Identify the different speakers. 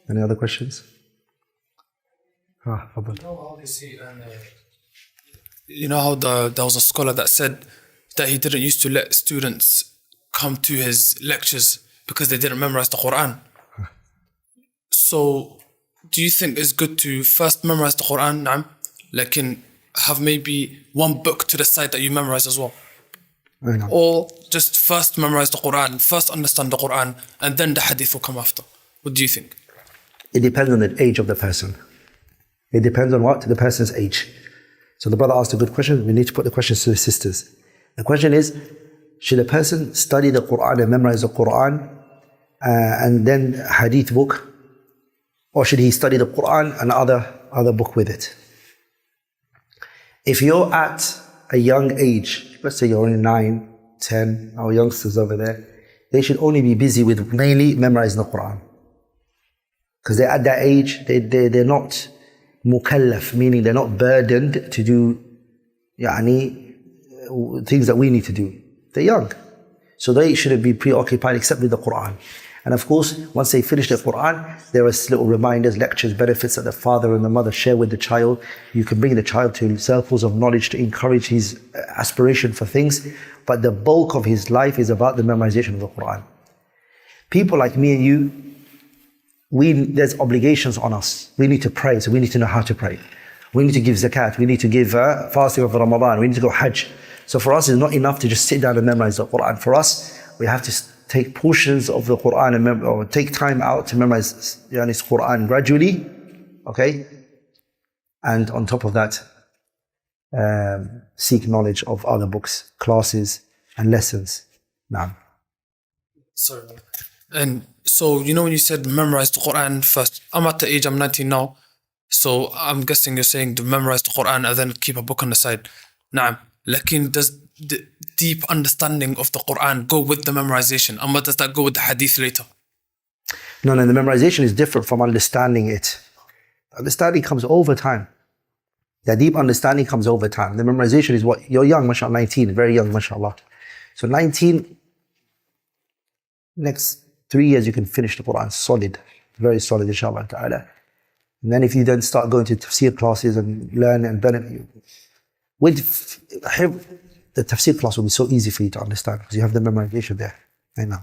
Speaker 1: Any other questions?
Speaker 2: You know how there was a scholar that said that he didn't used to let students come to his lectures because they didn't memorize the Qur'an. So, do you think it's good to first memorize the Qur'an, نعم, like have maybe one book to the side that you memorize as well? Or just first memorize the Qur'an, first understand the Qur'an, and then the Hadith will come after? What do you think?
Speaker 1: It depends on the age of the person. It depends on what? The person's age. So the brother asked a good question. We need to put the questions to the sisters. The question is, should a person study the Qur'an and memorize the Qur'an and then Hadith book? Or should he study the Qur'an and other book with it? If you're at a young age, let's say you're only 9, 10, our youngsters over there, they should only be busy with mainly memorizing the Qur'an. Because they're at that age, they're not mukallaf, meaning they're not burdened to do things that we need to do. They're young. So they shouldn't be preoccupied except with the Qur'an. And of course, once they finish the Qur'an, there are little reminders, lectures, benefits that the father and the mother share with the child. You can bring the child to circles of knowledge to encourage his aspiration for things. But the bulk of his life is about the memorization of the Qur'an. People like me and you, there's obligations on us. We need to pray, so we need to know how to pray. We need to give zakat, we need to give fasting of Ramadan, we need to go Hajj. So for us, it's not enough to just sit down and memorize the Qur'an. For us, we have to take portions of the Qur'an or take time out to memorize Qur'an gradually, okay? And on top of that, seek knowledge of other books, classes, and lessons. Naam.
Speaker 2: Sorry. And so, you know, when you said memorize the Qur'an first, I'm at the age, I'm 19 now, so I'm guessing you're saying to memorize the Qur'an and then keep a book on the side. Naam. Lakin, does the deep understanding of the Qur'an go with the memorization? And what does that go with the Hadith later?
Speaker 1: No, the memorization is different from understanding it. Understanding comes over time. The deep understanding comes over time. The memorization is what? You're young, mashallah, 19, very young, mashallah. So 19, next 3 years you can finish the Qur'an solid, very solid, inshallah ta'ala. And then if you then start going to tafsir classes and learn and benefit, with the tafsir class will be so easy for you to understand because you have the memorization there. I know.